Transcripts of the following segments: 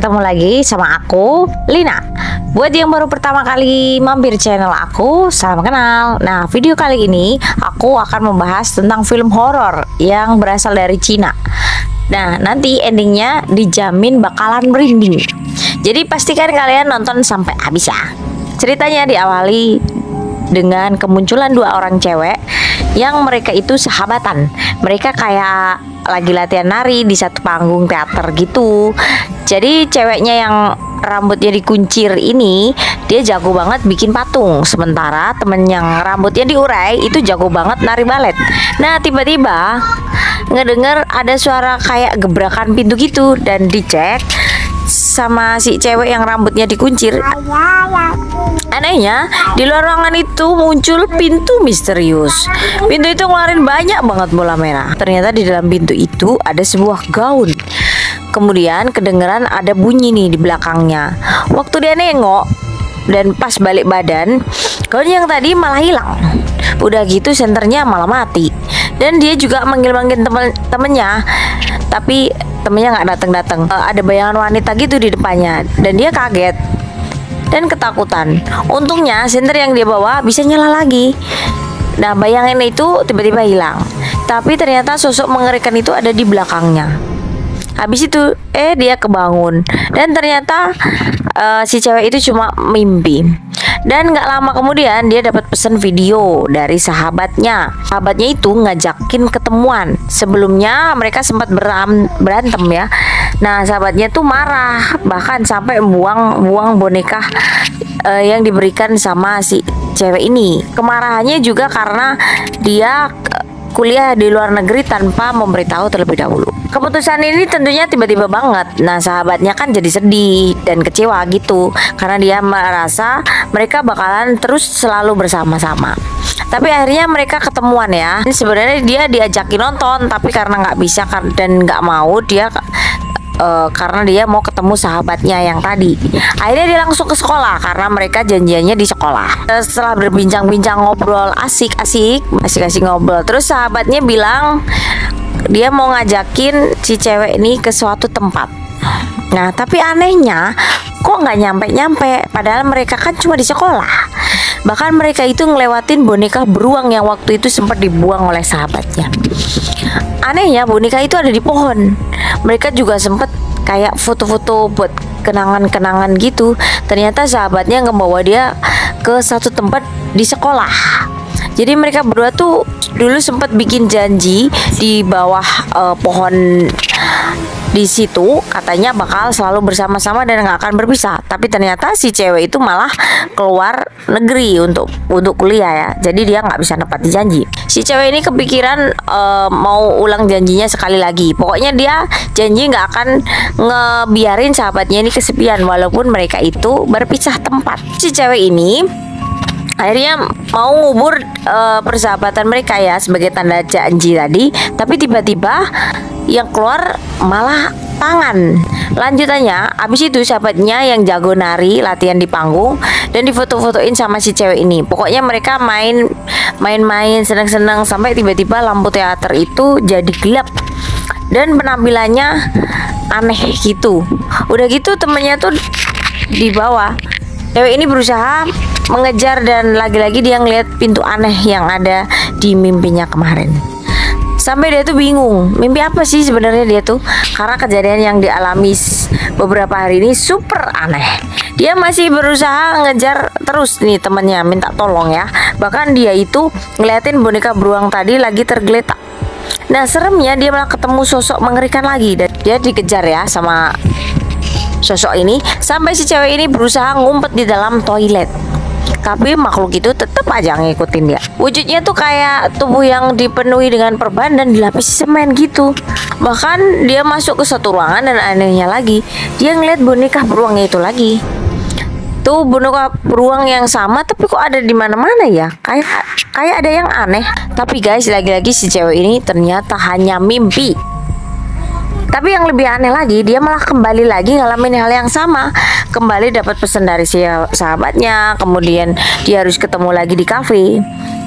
ketemu lagi sama aku, Lina. Buat yang baru pertama kali mampir channel aku, salam kenal. Nah, video kali ini aku akan membahas tentang film horor yang berasal dari Cina. Nah, nanti endingnya dijamin bakalan merinding. Jadi pastikan kalian nonton sampai habis ya. Ceritanya diawali dengan kemunculan dua orang cewek yang mereka itu sahabatan. Mereka kayak lagi latihan nari di satu panggung teater gitu. Jadi ceweknya yang rambutnya dikuncir ini, dia jago banget bikin patung. Sementara temen yang rambutnya diurai itu jago banget nari balet. Nah, tiba-tiba ngedenger ada suara kayak gebrakan pintu gitu. Dan dicek sama si cewek yang rambutnya dikuncir, anehnya di luar ruangan itu muncul pintu misterius. Pintu itu ngeluarin banyak banget bola merah. Ternyata di dalam pintu itu ada sebuah gaun. Kemudian kedengeran ada bunyi nih di belakangnya. Waktu dia nengok dan pas balik badan, gaun yang tadi malah hilang. Udah gitu senternya malah mati. Dan dia juga manggil-manggil temennya, tapi temennya nggak datang-datang. Ada bayangan wanita gitu di depannya, dan dia kaget dan ketakutan. Untungnya senter yang dia bawa bisa nyala lagi. Nah, bayangan itu tiba-tiba hilang, tapi ternyata sosok mengerikan itu ada di belakangnya. Habis itu dia kebangun, dan ternyata si cewek itu cuma mimpi. Dan gak lama kemudian dia dapat pesan video dari sahabatnya. Sahabatnya itu ngajakin ketemuan. Sebelumnya mereka sempat berantem ya. Nah, sahabatnya tuh marah, bahkan sampai buang boneka yang diberikan sama si cewek ini. Kemarahannya juga karena dia kuliah di luar negeri tanpa memberitahu terlebih dahulu. Keputusan ini tentunya tiba-tiba banget. Nah, sahabatnya kan jadi sedih dan kecewa gitu, karena dia merasa mereka bakalan terus selalu bersama-sama. Tapi akhirnya mereka ketemuan ya. Ini sebenarnya dia diajakin nonton, tapi karena nggak bisa dan nggak mau dia karena dia mau ketemu sahabatnya yang tadi. Akhirnya dia langsung ke sekolah karena mereka janjiannya di sekolah. Setelah berbincang-bincang ngobrol asik ngobrol, terus sahabatnya bilang dia mau ngajakin si cewek ini ke suatu tempat. Nah, tapi anehnya kok nggak nyampe-nyampe, padahal mereka kan cuma di sekolah. Bahkan mereka itu ngelewatin boneka beruang yang waktu itu sempat dibuang oleh sahabatnya. Anehnya boneka itu ada di pohon. Mereka juga sempat kayak foto-foto buat kenangan-kenangan gitu. Ternyata sahabatnya ngebawa dia ke satu tempat di sekolah. Jadi mereka berdua tuh dulu sempat bikin janji di bawah pohon di situ, katanya bakal selalu bersama-sama dan nggak akan berpisah. Tapi ternyata si cewek itu malah keluar negeri untuk kuliah ya. Jadi dia nggak bisa nepati janji. Si cewek ini kepikiran mau ulang janjinya sekali lagi. Pokoknya dia janji nggak akan ngebiarin sahabatnya ini kesepian walaupun mereka itu berpisah tempat. Si cewek ini akhirnya mau ngubur persahabatan mereka ya sebagai tanda janji tadi. Tapi tiba-tiba yang keluar malah tangan. Lanjutannya, abis itu sahabatnya yang jago nari latihan di panggung dan difoto-fotoin sama si cewek ini. Pokoknya mereka main-main seneng-seneng sampai tiba-tiba lampu teater itu jadi gelap dan penampilannya aneh gitu. Udah gitu temennya tuh di bawah. Cewek ini berusaha mengejar dan lagi-lagi dia ngeliat pintu aneh yang ada di mimpinya kemarin. Sampai dia tuh bingung, mimpi apa sih sebenarnya dia tuh? Karena kejadian yang dialami beberapa hari ini super aneh. Dia masih berusaha ngejar terus nih temennya, minta tolong ya. Bahkan dia itu ngeliatin boneka beruang tadi lagi tergeletak. Nah, seremnya dia malah ketemu sosok mengerikan lagi. Dan dia dikejar ya sama sosok ini sampai si cewek ini berusaha ngumpet di dalam toilet. Tapi makhluk itu tetap aja ngikutin dia. Wujudnya tuh kayak tubuh yang dipenuhi dengan perban dan dilapisi semen gitu. Bahkan dia masuk ke satu ruangan dan anehnya lagi, dia ngeliat boneka beruangnya itu lagi. Tuh boneka beruang yang sama tapi kok ada di mana-mana ya? Kayak ada yang aneh. Tapi guys, lagi-lagi si cewek ini ternyata hanya mimpi. Tapi yang lebih aneh lagi, dia malah kembali lagi ngalamin hal yang sama. Kembali dapat pesan dari si sahabatnya. Kemudian dia harus ketemu lagi di kafe,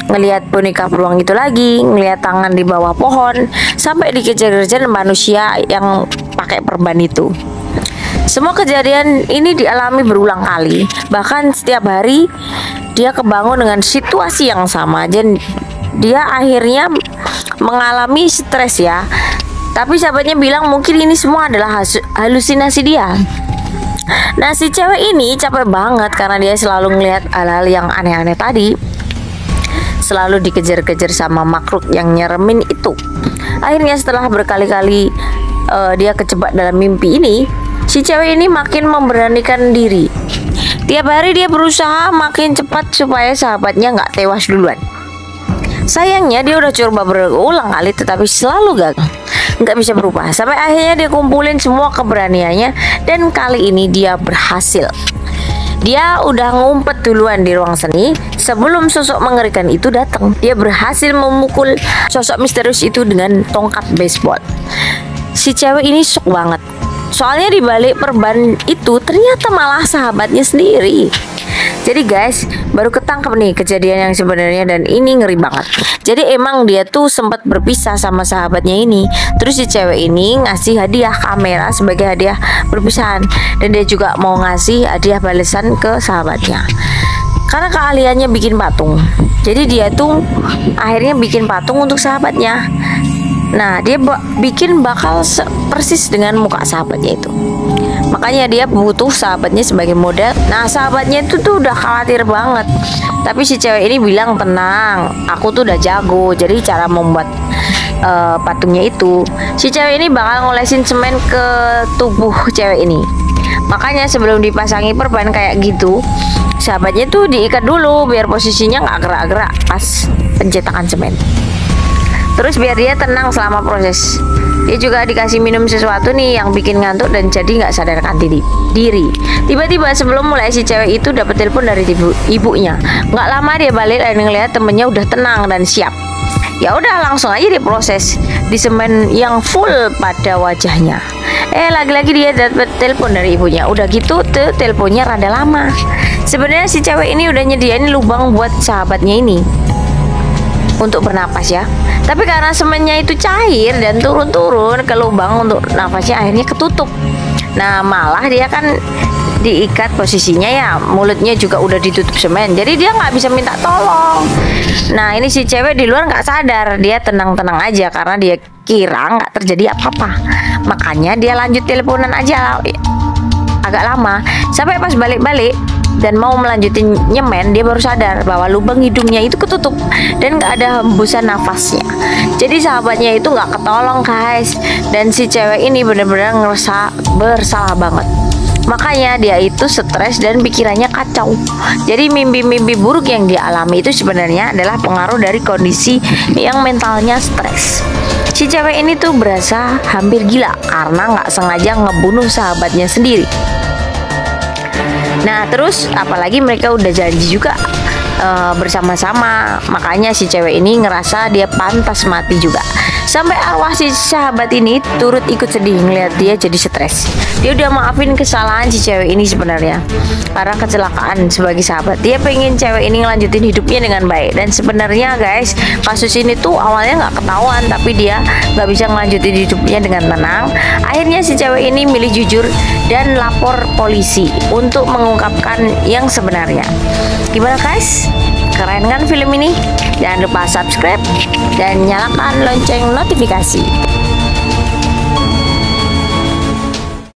ngelihat boneka beruang itu lagi, ngelihat tangan di bawah pohon, sampai dikejar-kejar manusia yang pakai perban itu. Semua kejadian ini dialami berulang kali. Bahkan setiap hari dia kebangun dengan situasi yang sama. Dan dia akhirnya mengalami stres ya. Tapi sahabatnya bilang mungkin ini semua adalah halusinasi dia. Nah, si cewek ini capek banget karena dia selalu ngelihat hal-hal yang aneh-aneh tadi. Selalu dikejar-kejar sama makhluk yang nyeremin itu. Akhirnya setelah berkali-kali dia kejebak dalam mimpi ini, si cewek ini makin memberanikan diri. Tiap hari dia berusaha makin cepat supaya sahabatnya nggak tewas duluan. Sayangnya dia udah coba berulang kali tetapi selalu gagal, nggak bisa berubah. Sampai akhirnya dia kumpulin semua keberaniannya dan kali ini dia berhasil. Dia udah ngumpet duluan di ruang seni sebelum sosok mengerikan itu datang. Dia berhasil memukul sosok misterius itu dengan tongkat baseball. Si cewek ini shock banget. Soalnya di balik perban itu ternyata malah sahabatnya sendiri. Jadi guys, baru ketangkep nih kejadian yang sebenarnya dan ini ngeri banget. Jadi emang dia tuh sempat berpisah sama sahabatnya ini. Terus si cewek ini ngasih hadiah kamera sebagai hadiah perpisahan. Dan dia juga mau ngasih hadiah balasan ke sahabatnya. Karena keahliannya bikin patung. Jadi dia tuh akhirnya bikin patung untuk sahabatnya. Nah, dia bikin bakal persis dengan muka sahabatnya itu. Makanya dia butuh sahabatnya sebagai model. Nah, sahabatnya itu tuh udah khawatir banget. Tapi si cewek ini bilang, tenang, aku tuh udah jago. Jadi cara membuat patungnya itu, si cewek ini bakal ngolesin semen ke tubuh cewek ini. Makanya sebelum dipasangi perban kayak gitu, sahabatnya tuh diikat dulu biar posisinya nggak gerak-gerak pas pencetakan semen. Terus biar dia tenang selama proses. Dia juga dikasih minum sesuatu nih yang bikin ngantuk dan jadi nggak sadarkan diri. Tiba-tiba sebelum mulai si cewek itu dapat telepon dari ibunya. Nggak lama dia balik dan ngeliat temennya udah tenang dan siap. Ya udah langsung aja diproses di semen yang full pada wajahnya. Lagi-lagi dia dapat telepon dari ibunya. Udah gitu tuh teleponnya rada lama. Sebenarnya si cewek ini udah nyediain lubang buat sahabatnya ini untuk bernapas ya. Tapi karena semennya itu cair dan turun-turun ke lubang untuk nafasnya akhirnya ketutup. Nah, malah dia kan diikat posisinya ya, mulutnya juga udah ditutup semen. Jadi dia nggak bisa minta tolong. Nah, ini si cewek di luar nggak sadar. Dia tenang-tenang aja karena dia kira nggak terjadi apa-apa. Makanya dia lanjut teleponan aja agak lama. Sampai pas balik-balik dan mau melanjutin nyemen, dia baru sadar bahwa lubang hidungnya itu ketutup dan nggak ada hembusan nafasnya. Jadi sahabatnya itu nggak ketolong guys. Dan si cewek ini bener-bener ngerasa bersalah banget. Makanya dia itu stres dan pikirannya kacau. Jadi mimpi-mimpi buruk yang dia alami itu sebenarnya adalah pengaruh dari kondisi yang mentalnya stres. Si cewek ini tuh berasa hampir gila karena nggak sengaja ngebunuh sahabatnya sendiri. Nah, terus apalagi mereka udah janji juga bersama-sama. Makanya si cewek ini ngerasa dia pantas mati juga. Sampai arwah si sahabat ini turut ikut sedih ngeliat dia jadi stres. Dia udah maafin kesalahan si cewek ini sebenarnya karena kecelakaan sebagai sahabat. Dia pengen cewek ini ngelanjutin hidupnya dengan baik. Dan sebenarnya guys, kasus ini tuh awalnya nggak ketahuan, tapi dia nggak bisa ngelanjutin hidupnya dengan tenang. Akhirnya si cewek ini milih jujur dan lapor polisi untuk mengungkapkan yang sebenarnya. Gimana guys? Keren kan film ini? Jangan lupa subscribe dan nyalakan lonceng notifikasi.